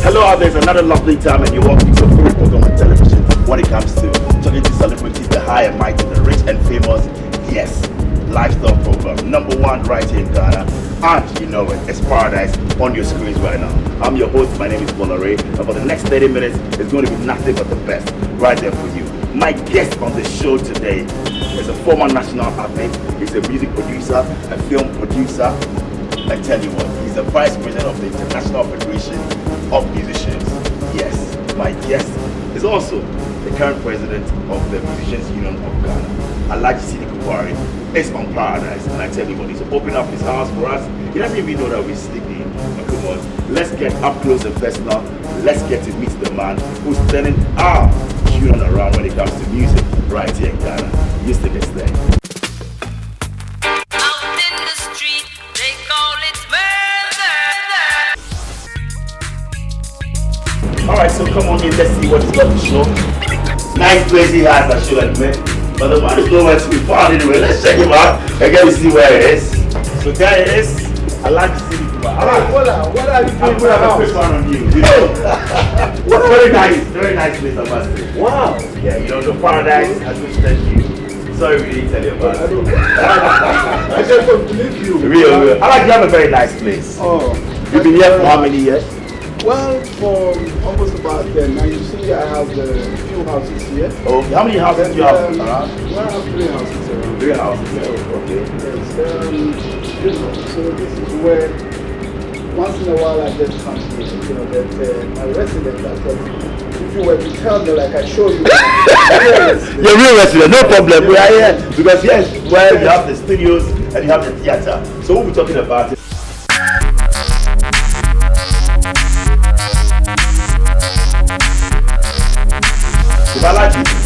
Hello out there, it's another lovely time and you're watching some food program on television when it comes to talking to celebrities, the high and mighty, the rich and famous. Yes, lifestyle program, #1 right here in Ghana. And you know it, it's Paradise on your screens right now. I'm your host, my name is Bola, and for the next 30 minutes, it's going to be nothing but the best right there for you. My guest on the show today is a former national athlete, he's a music producer, a film producer. I tell you what, he's the vice president of the International Federation of Musicians. Yes, my guest is also the current president of the Musicians Union of Ghana. Sidiku Buari is on Paradise, and I tell you what, he's opened up his house for us. He doesn't even know that we're sleeping. But come on, let's get up close and personal. Let's get to meet the man who's turning our union around when it comes to music right here in Ghana. You stick a stay. Alright, so come on in, let's see what he's got to show. Nice place he has, I should admit. But the man is nowhere to be found anyway. Let's check him out and get to see where it is. So there it is. I like to see you. What are you doing? I'm going to have a quick one on you. You know, very nice place, I must say. Wow. Yeah, you know, the Paradise has visited you. Sorry we didn't tell you about it. I just don't believe you. Real. I like you have a very nice place. Oh. You've been here for how many years? Well, for almost about 10. Now you see I have a few houses here. Oh, how many houses do you have around? Well, I have 3 houses around. 3 houses, okay. Yes, you know, so this is where once in a while I just come here. You know, that my resident, if you were to tell me, like I show you. You're real resident, no problem. We are here because yes, where you have the studios and you have the theater. So we'll be talking about it.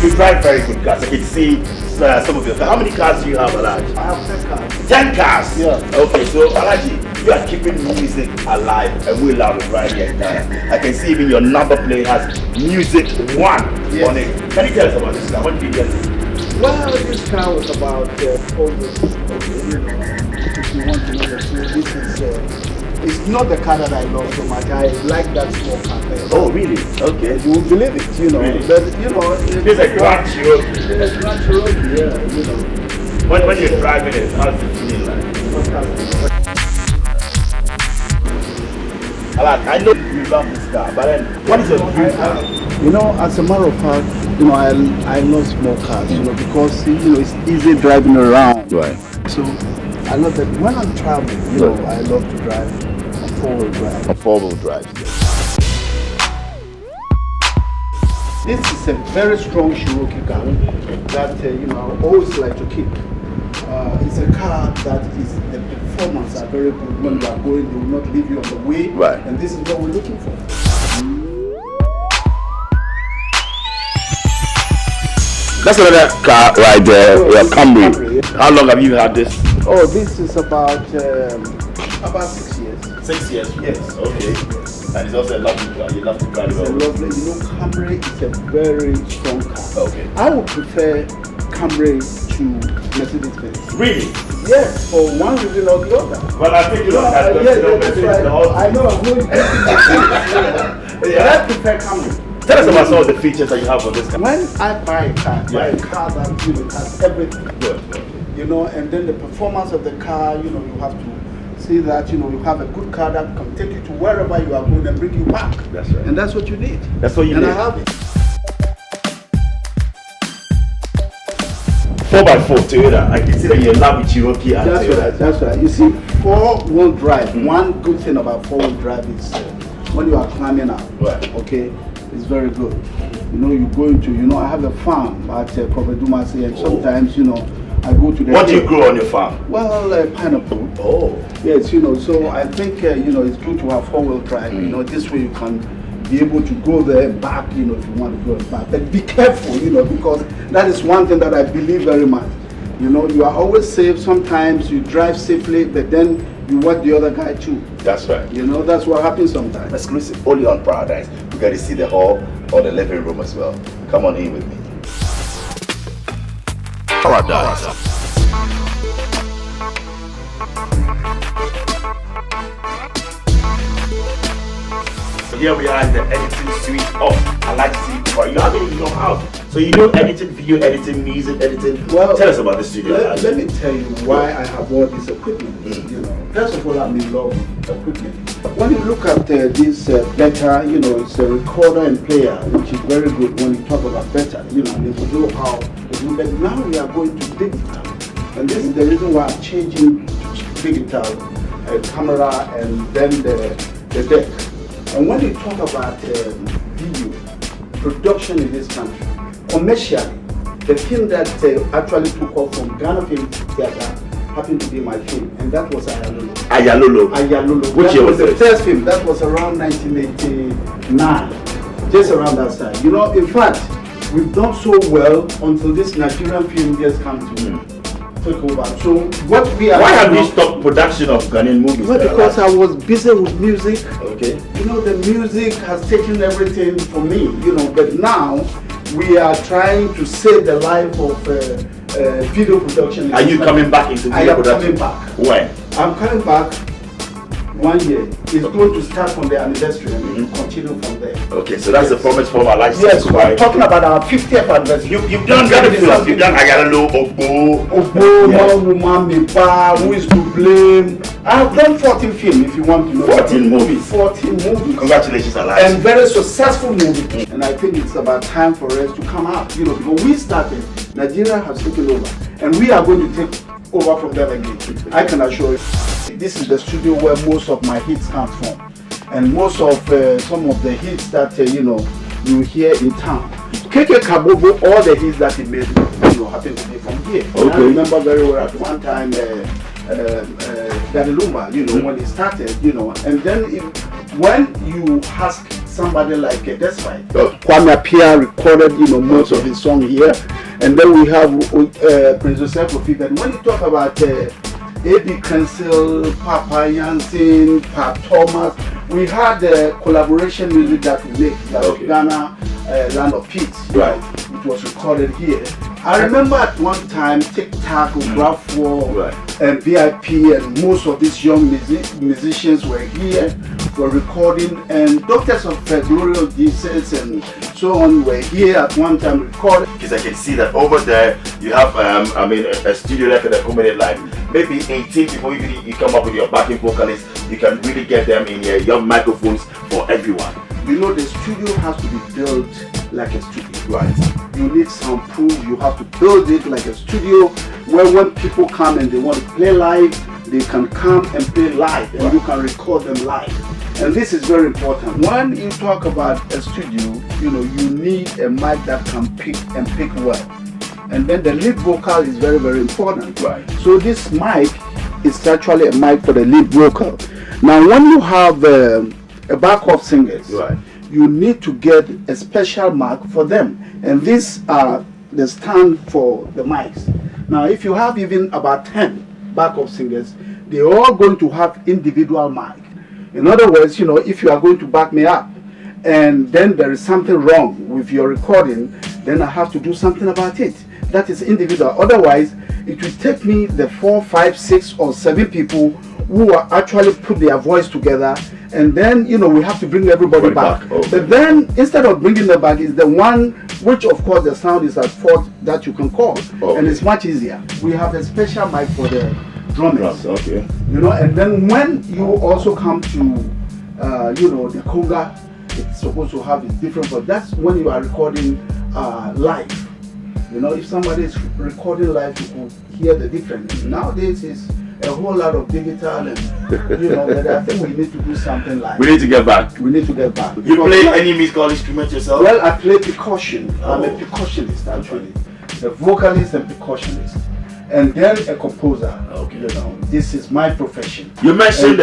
You drive very good cars. I can see some of your cars. How many cars do you have, Alaji? I have 10 cars. 10 cars? Yeah. Okay, so Alaji, you are keeping music alive and we love it right here. I can see even your number plate has Music 1 on it. Can you tell us about this car? When did you get it? Well, this car was about 4 years ago. If you want to know the truth, this is it's not the car that I love so much. I like that small car there. Oh, really? Okay. You won't believe it, you know. Really? But, you know, it's a Grand Cherokee. It's a Grand Cherokee, yeah, you know. When you're driving it, how's it feeling like? I know you love this car, but then what is your dream car? You know, as a matter of fact, you know, I love small cars, you know, because, you know, it's easy driving around. Right. So, I love that. When I'm traveling, you know, I love to drive a 4-wheel drive. A 4-wheel drive. This is a very strong Cherokee car that, you know, I always like to keep. It's a car that is, the performance are very good. When you are going, they will not leave you on the way. Right. And this is what we're looking for. That's another car right there, Camry. How long have you had this? Oh, this is about 6 years. 6 years? Yes. Okay. And it's also a lovely car. You love to drive it. It's a lovely, you know, Camry is a very strong car. Okay. I would prefer Camry to Mercedes-Benz. Really? Yes, for one reason or the other. Well, I think you know that. Yes, that's right. I know, I'm going to yeah. I prefer Camry. Tell us about some of the features that you have on this car. When I buy a car, buy a car that, you know, has everything. Good. You know, and then the performance of the car, you know, you have to see that, you know, you have a good car that can take you to wherever you are going and bring you back. That's right. And that's what you need. That's what you need. And I have it. 4x4 Toyota. I can see that you love Cherokee and That's Toyota. right, that's right. You see, 4-wheel drive, one good thing about 4-wheel drive is when you are climbing up, okay, it's very good. You know, you go into, you know, I have a farm at Prophet Dumasi, and sometimes, you know, I go to the... What do you grow on your farm? Well, pineapple. Oh. Yes, you know, so I think, you know, it's good to have 4-wheel drive. You know, this way you can be able to go there and back, you know, if you want to go and back. But be careful, you know, because that is one thing that I believe very much. You know, you are always safe. Sometimes you drive safely, but then you watch the other guy too. That's right. You know, that's what happens sometimes. Exclusive only on Paradise. We got to see the hall or the living room as well. Come on in with me. Paradise. Here we are in the editing suite of Alhaji Sidiku Buari. You have it in your house. So you know editing, video editing, music editing. Well, tell us about the studio. Let me tell you why I have all this equipment. You know, first of all, I'm in love with equipment. When you look at this Beta, you know, it's a recorder and player, which is very good. When you talk about Beta, you know, you know how to do. But now we are going to digital, and this is the reason why I'm changing to digital camera and then the deck. And when you talk about video production in this country, commercially, the film that actually took off from Ghana Film Theatre happened to be my film, and that was Ayalolo. Ayalolo. Which year was the first film? That was around 1989, just around that time. You know, in fact, we've done so well until this Nigerian film just come to take over. So what we are... Why have you stopped production of Ghanaian movies? Well, because I was busy with music. Okay. You know, the music has taken everything from me, you know, but now we are trying to save the life of video production. Are you coming back into video production? I am coming back. When? I'm coming back 1 year. It's going to start from the anniversary and continue from there. Okay, so that's the promise for my life. Yes, we're talking about our 50th anniversary. You've done Ghana films. You've done Ayalolo, Obo, Man Woman, Mepa, Who Is to Blame. I've done 14 films if you want to know. 14 movies. 14 movies. Congratulations, Alhaji. And very successful movies. And I think it's about time for us to come out. You know, because we started, Nigeria has taken over. And we are going to take over from them again. I can assure you. This is the studio where most of my hits come from. And most of some of the hits that, you know, you hear in town. KK Kabobo, all the hits that he made, you know, happen to be from here. Okay. I remember very well at one time, Daddy Lumba, you know, when he started, you know, and then when you ask somebody like Despite, Kwame Appiah recorded, you know, most of his song here, and then we have Prince Joseph Kofi. And when you talk about A.B. Krensil, Papa Yansin, Pat Thomas, we had collaboration music that we make, like Ghana, Land of Peace. Right. It was recorded here. I remember at one time, Tic-Tac, Obrafour, and VIP, and most of these young musicians were here, were recording, and Doctors of Glorious Jesus and so on were here at one time recording. Because I can see that over there, you have, a studio record accommodated like maybe 18 people. You come up with your backing vocalists, you can really get them in here, young microphones for everyone. You know, the studio has to be built like a studio. Right. You need soundproof, you have to build it like a studio where when people come and they want to play live, they can come and play live and you can record them live. And this is very important. When you talk about a studio, you know, you need a mic that can pick well. And then the lead vocal is very, very important. Right. So this mic is actually a mic for the lead vocal. Now when you have a backup singers, right, you need to get a special mic for them. And these are the stand for the mics. Now if you have even about 10 backup singers, they're all going to have individual mic. In other words, you know, if you are going to back me up and then there is something wrong with your recording, then I have to do something about it. That is individual. Otherwise, it will take me the 4, 5, 6 or 7 people who are actually put their voice together, and then, you know, we have to bring everybody back. Okay. But then instead of bringing them back, is the one which of course the sound is at fault that you can call. Okay. And it's much easier. We have a special mic for the drummers. Okay. You know, and then when you also come to you know, the conga, it's supposed to have its different, but that's when you are recording live. You know, if somebody is recording live, you can hear the difference. Nowadays it's a whole lot of digital, and you know, but I think we need to do something like. We need to get back. We need to get back. You play any musical instrument yourself? Well, I play percussion. I'm a percussionist actually, a vocalist and percussionist, and then a composer. Okay. You know, this is my profession. You mentioned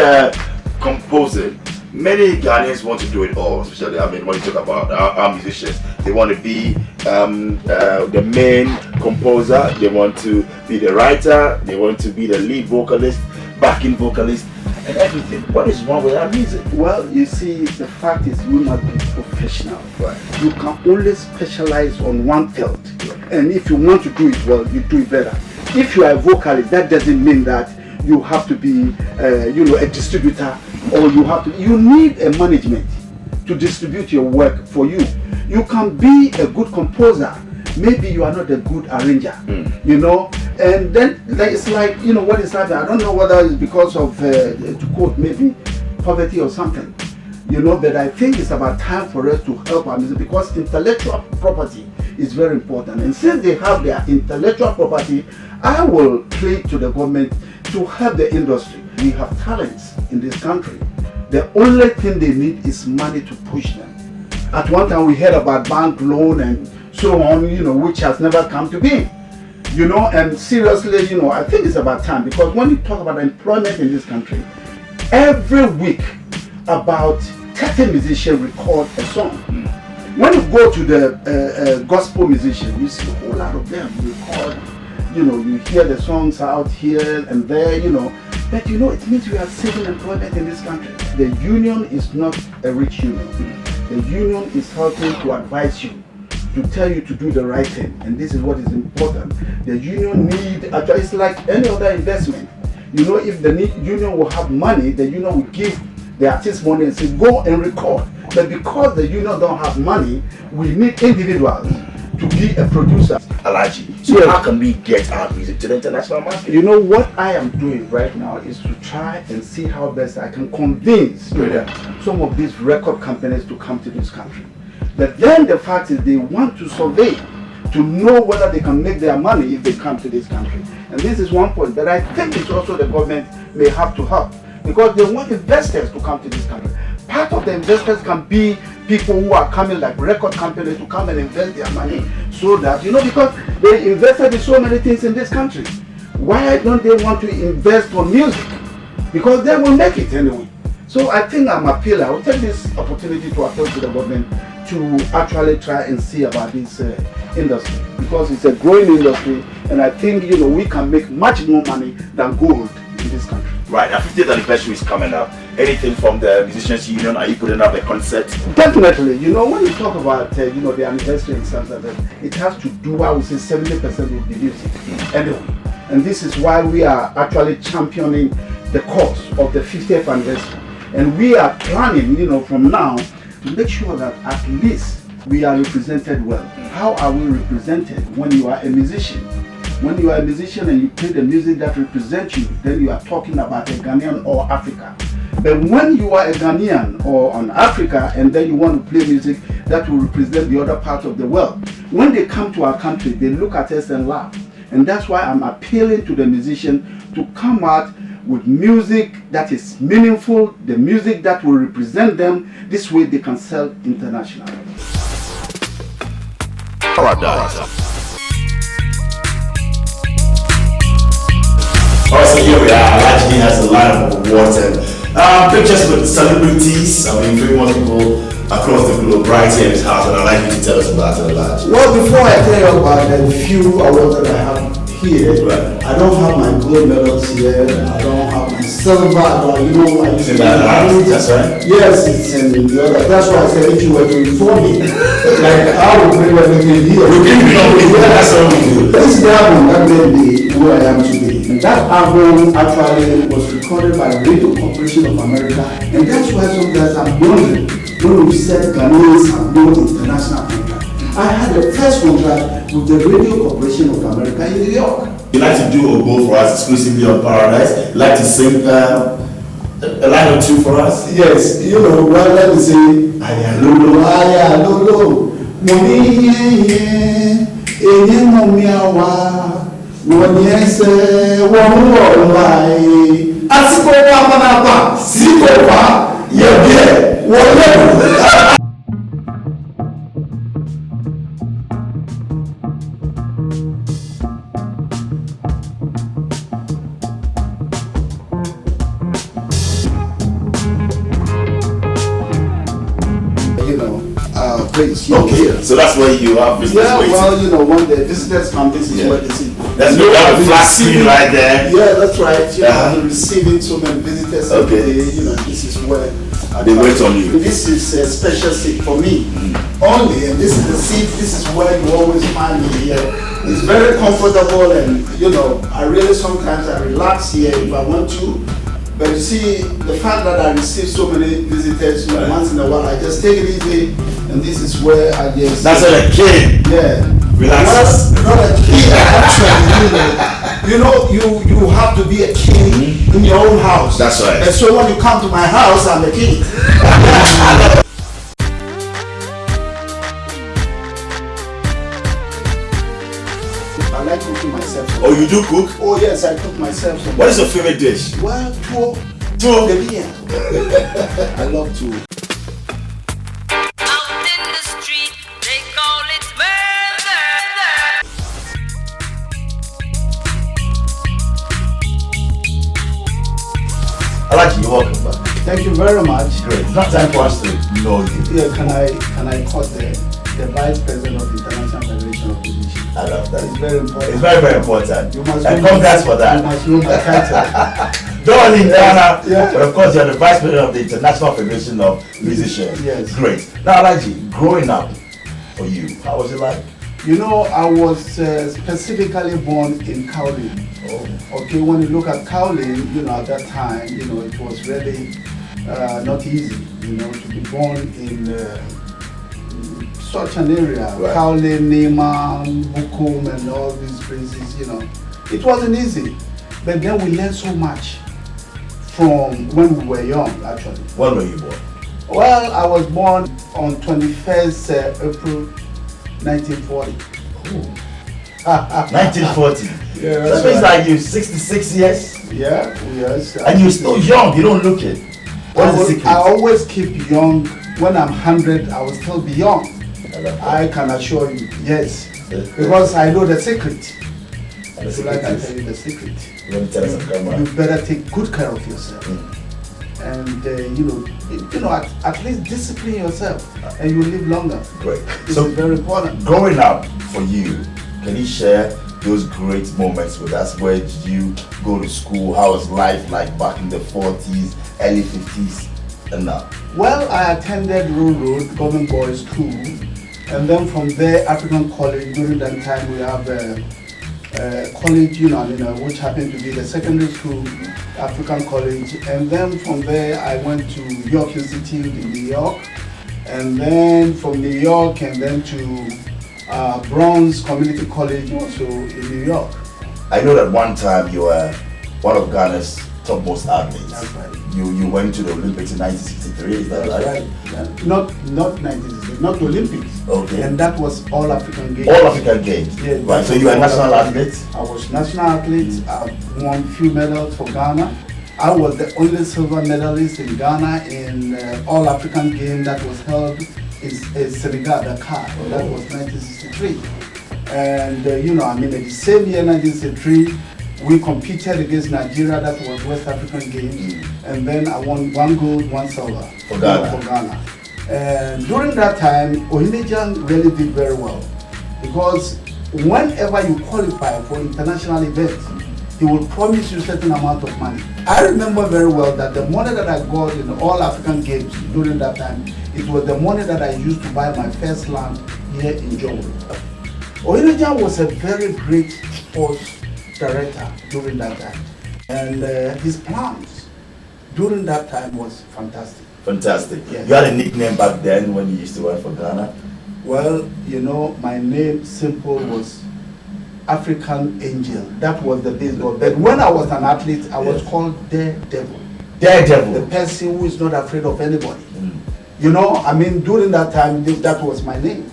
composing. Many Ghanaians want to do it all, especially when you talk about our musicians. They want to be the main composer, they want to be the writer, they want to be the lead vocalist, backing vocalist, and everything. What is wrong with our music? Well, you see, the fact is you must be professional. Right. You can only specialize on one field. Right. And if you want to do it well, you do it better. If you are a vocalist, that doesn't mean that you have to be you know, a distributor, or you need a management to distribute your work for you. You can be a good composer. Maybe you are not a good arranger, you know, and then it's like, you know, what is happening? I don't know whether it's because of, to quote, maybe poverty or something, you know, but I think it's about time for us to help our music, because intellectual property is very important. And since they have their intellectual property, I will plead to the government to help the industry. We have talents in this country. The only thing they need is money to push them. At one time we heard about bank loan and so on, you know, which has never come to be, you know. And seriously, you know, I think it's about time, because when you talk about employment in this country, every week about 30 musicians record a song. When you go to the gospel musician, you see a whole lot of them record, you know, you hear the songs out here and there, you know. But you know, it means we are saving employment in this country. The union is not a rich union. The union is helping to advise you, to tell you to do the right thing, and this is what is important. The union actually, it's like any other investment. You know, if the union will have money, the union will give the artist money and say, go and record. But because the union don't have money, we need individuals to be a producer. Alaji, so how can we get our music to the international market? You know, what I am doing right now is to try and see how best I can convince some of these record companies to come to this country. But then the fact is, they want to survey to know whether they can make their money if they come to this country. And this is one point. But I think it's also the government may have to help, because they want investors to come to this country. Part of the investors can be people who are coming, like record companies, to come and invest their money, so that, you know, because they invested in so many things in this country. Why don't they want to invest on music? Because they will make it anyway. So I think I'm appealing. I will take this opportunity to appeal to the government to actually try and see about this industry, because it's a growing industry, and I think, you know, we can make much more money than gold in this country. Right, our 50th anniversary is coming up. Anything from the Musicians Union? Are you putting up a concert? Definitely. You know, when you talk about you know, the anniversary and stuff like that, it has to do, I would say, 70% with the music anyway. And this is why we are actually championing the cause of the 50th anniversary. And we are planning, you know, from now to make sure that at least we are represented well. How are we represented? When you are a musician, when you are a musician and you play the music that represents you, then you are talking about a Ghanaian or Africa. But when you are a Ghanaian or an Africa and then you want to play music that will represent the other part of the world, when they come to our country, they look at us and laugh. And that's why I'm appealing to the musician to come out with music that is meaningful, the music that will represent them. This way they can sell internationally. Alright, so here we are. Alaji has a line of awards and pictures with celebrities. I mean, famous people across the globe right here in his house, and I'd like you to tell us about it, Alaji. Well, before I tell you about the few awards that I have here, right, I don't have my gold medals here. I don't have my silver. You know, I used to that's right. Yes, it's in the other. That's why I said if you were to inform me, like I would bring everything here. That's what we do. This is the album that made me who I am today. And that album actually was recorded by Radio Corporation of America, and that's why sometimes I'm wondering when we said Ghanaians have no international contract. I had the first contract with the Radio Corporation of America in New York. You like to do a bowl for us exclusively on Paradise? You like to sing a line or two for us? Yes, you know, well, let me say, Ayalolo, Ayalolo, Moni, Enye Momiawa, Wonyese, Wonwolai, Asiko Pamanapa, Sikopa, Yebye, Wole. Place. Okay, so that's where you are. Yeah, well, you know, when the visitors come, this is where they see. There's no a flat screen right there. Yeah, that's right. You know, I'm receiving so many visitors every day. You know, this is where they wait on you. This is a special seat for me only, and this is the seat. This is where you always find me here. It's very comfortable, and you know, I really sometimes I relax here if I want to. But you see, the fact that I receive so many visitors, you know, once in a while, I just take it easy, and this is where I just... That's what a kid. Yeah. Relax. Well, not a king, actually. You have to be a king in your own house. That's right. And so when you come to my house, I'm a king. I like cooking myself. Oh, you do cook? Oh yes, I cook myself. What is your favorite dish? Well, tuwo. I love tuwo. Out in the street, they call it murder. I like you. You're welcome back. Thank you very much. Great. It's not time for us to know you. Yeah, can I quote the Vice President of the International Federation of Musicians? I love that. It's very important. It's very, very important. You must And know congrats for You that. must know my title. Don't only in Ghana, Yeah. but of course you're the Vice President of the International Federation of Musicians. Yes. Great. Now, Alaji, growing up for you, how was it like? You know, I was specifically born in Kowloon. Oh. Okay, when you look at Kowloon, you know, at that time, you know, it was really not easy, you know, to be born in such an area. Right. Kowloon, Neman, Bukum, and all these places, you know. It wasn't easy. But then we learned so much from when we were young, actually. When were you born? Well, I was born on 21st April 1940. 1940. Yeah, So that's that means right. like you're 66 years Yeah, yes. and you're still young. You don't look it. What's the secret? I always keep young. When I'm 100, I will still be young. I love that. I can assure you, yes. Yeah. Because I know the secret. And the If you secret like, I is- tell you the secret. Let me tell us on camera. You better take good care of yourself. And at least discipline yourself, and you live longer. Great. This So is very important. growing up for you, can you share those great moments with us? Where did you go to school? How was life like back in the 40s, early 50s, and now? Well, I attended Rural Road Government Boys School, and then from there, African College. During that time, we have college, which happened to be the secondary school, African College. And then from there, I went to York Institute in New York, and then from New York, and then to Bronx Community College, also in New York. I know that one time you were one of Ghana's topmost athletes. That's right. You went to the Olympics in 1963, is that That's right? right. Yeah. Not 1960, not the Olympics. Okay. And that was all African Games. All African Games. Yeah, Right, so you were a national athlete? I was national athlete. I won few medals for Ghana. I was the only silver medalist in Ghana in all African game that was held in Senegal, Dakar. That was 1963. And the same year, 1963, we competed against Nigeria. That was West African Games, and then I won 1 gold, 1 silver For Ghana. For Ghana. And during that time, Ohinejan really did very well, because whenever you qualify for international events, he will promise you certain amount of money. I remember very well that the money that I got in all African games during that time, it was the money that I used to buy my first land here in Joburg. Ohinejan was a very great sports director during that time, and his plans during that time was fantastic. Fantastic. Yes. You had a nickname back then when you used to work for Ghana? Well, my name simple was African Angel. That was the baseball. But when I was an athlete, I was called Daredevil. Daredevil. The person who is not afraid of anybody. During that time, that was my name.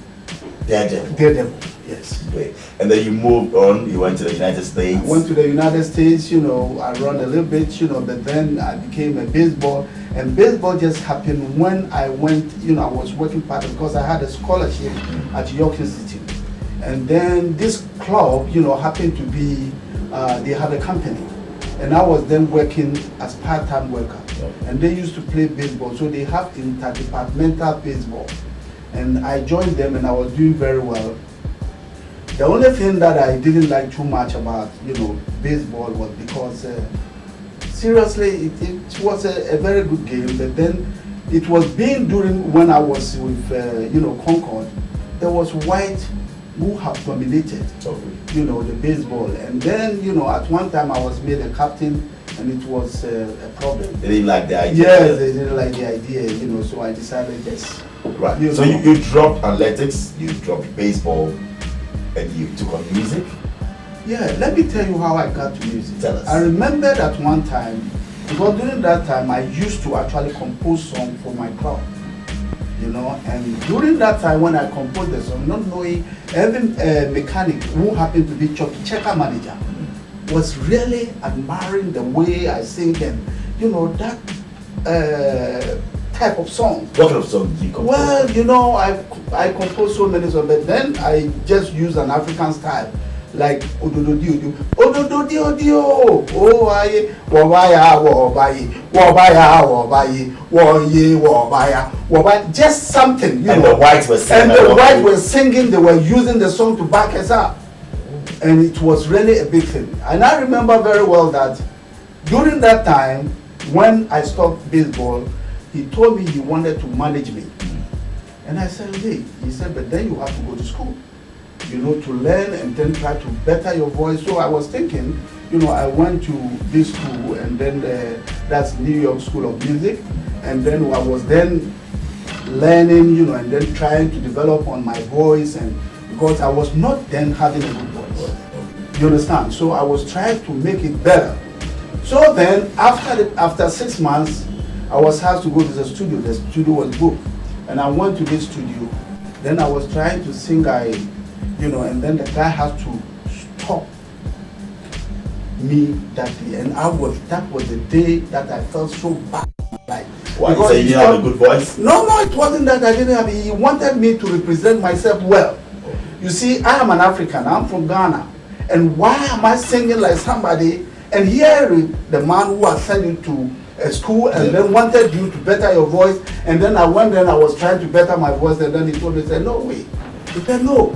Daredevil. Daredevil, yes. Great. And then you moved on, you went to the United States. I went to the United States, I ran a little bit, but then I became a baseball. And baseball just happened when I went, I was working part because I had a scholarship at York Institute. And then this club, happened to be, they had a company. And I was then working as part-time worker. And they used to play baseball, so they have interdepartmental baseball. And I joined them and I was doing very well. The only thing that I didn't like too much about, baseball was because, seriously, it was a very good game, but then it was being during when I was with, Concord, there was white who have dominated, the baseball. And then, at one time I was made a captain and it was a problem. They didn't like the idea. Yes, they didn't like the idea, so I decided yes. Right. So you dropped athletics, you dropped baseball, and you took on music? Yeah, let me tell you how I got to music. Tell us. I remember that one time, because during that time I used to actually compose songs for my club. And during that time when I composed the song, not knowing, every mechanic who happened to be Chucky Checker manager was really admiring the way I sing and that type of song. What kind of song did you compose? Well, I composed so many songs, but then I just used an African style. Like Odododio, oh aye, wabaya, wabaya, just something, And the whites were singing. And the whites were singing. They were using the song to back us up, and it was really a big thing. And I remember very well that during that time, when I stopped baseball, he told me he wanted to manage me, and I said, hey, he said, but then you have to go to school. To learn and then try to better your voice. So I was thinking, I went to this school and then that's New York School of Music. And then I was then learning, and then trying to develop on my voice, and because I was not then having a good voice. You understand? So I was trying to make it better. So then after 6 months, I was asked to go to the studio. The studio was booked. And I went to this studio. Then I was trying to sing, and then the guy had to stop me that day, and that was the day that I felt so bad. Why? You say you didn't have a good voice? No, it wasn't that I didn't have it. He wanted me to represent myself well. You see, I am an African, I'm from Ghana, and why am I singing like somebody, and here the man who has sent you to a school and then wanted you to better your voice, and then I went there and I was trying to better my voice, and then he told me, no way. He said, no.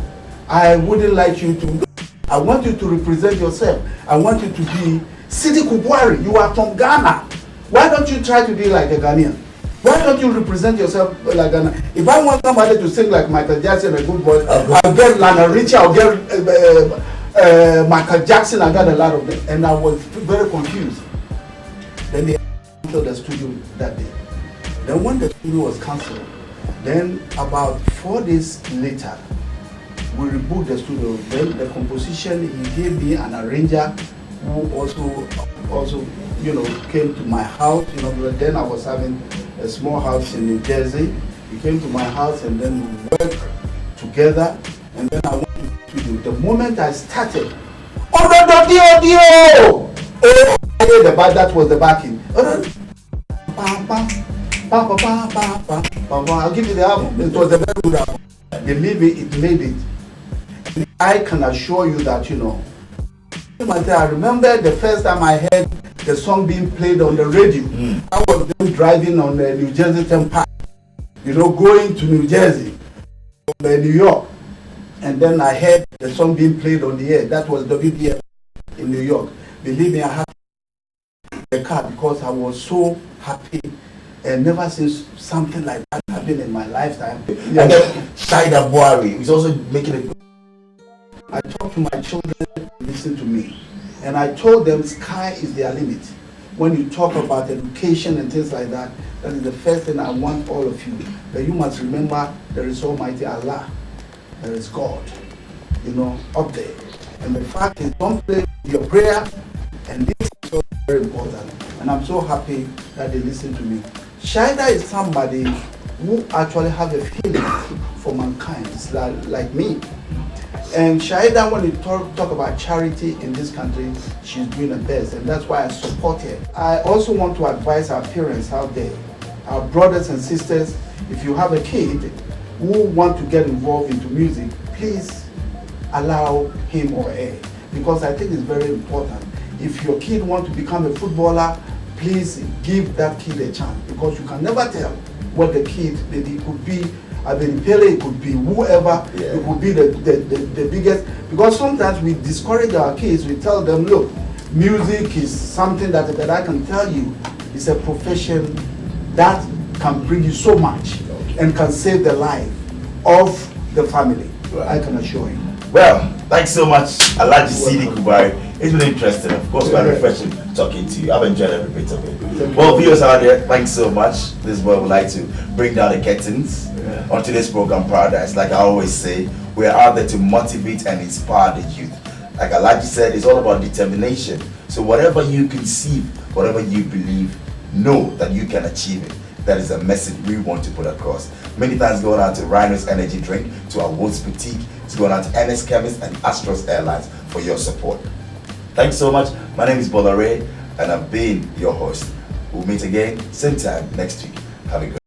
I wouldn't like you to. I want you to represent yourself. I want you to be Sidiku Buari. You are from Ghana. Why don't you try to be like a Ghanaian? Why don't you represent yourself like Ghana? If I want somebody to sing like Michael Jackson, a good voice, I'll get Lana Richie, I'll get Michael Jackson. I got a lot of them, and I was very confused. Then they canceled the studio that day. Then when the studio was cancelled, then about 4 days later, we rebooked the studio. Then the composition, he gave me an arranger who also came to my house. But then I was having a small house in New Jersey. He came to my house and then we worked together. And then I went to the studio. The moment I started, that was the backing. I'll give you the album. It was a very good album. Believe me, it made it. I can assure you that, I remember the first time I heard the song being played on the radio. I was then driving on the New Jersey Turnpike, going to New Jersey, New York. And then I heard the song being played on the air. That was WBF in New York. Believe me, I had the car because I was so happy. And never seen something like that happen in my lifetime. And then Sidiku Buari is also making it. I talk to my children, listen to me. And I told them sky is their limit. When you talk about education and things like that, that is the first thing I want all of you. That you must remember there is Almighty Allah. There is God, up there. And the fact is, don't play with your prayer. And this is so very important. And I'm so happy that they listen to me. Shaida is somebody who actually have a feeling for mankind. It's like me. And Shaida, when you talk about charity in this country, she's doing the best, and that's why I support her. I also want to advise our parents out there, our brothers and sisters, if you have a kid who want to get involved into music, please allow him or her, because I think it's very important. If your kid wants to become a footballer, please give that kid a chance, because you can never tell what the kid, it could be Pele, it could be whoever, it could be the biggest, because sometimes we discourage our kids, we tell them, look, music is something that I can tell you, it's a profession that can bring you so much and can save the life of the family, I can assure you. Well, thanks so much, Alhaji Sidiku Buari. It's been interesting, of course, very refreshing talking to you. I've enjoyed every bit of it. Well, viewers out there, thanks so much. This is where we like to bring down the curtains on today's program, Paradise. Like I always say, we are out there to motivate and inspire the youth. Like Alaji said, it's all about determination. So whatever you conceive, whatever you believe, know that you can achieve it. That is a message we want to put across. Many thanks going out to Rhino's Energy Drink, to our Woods Boutique, it's going out to NS Chemist and Astros Airlines for your support. Thanks so much. My name is Bola and I've been your host. We'll meet again same time next week. Have a good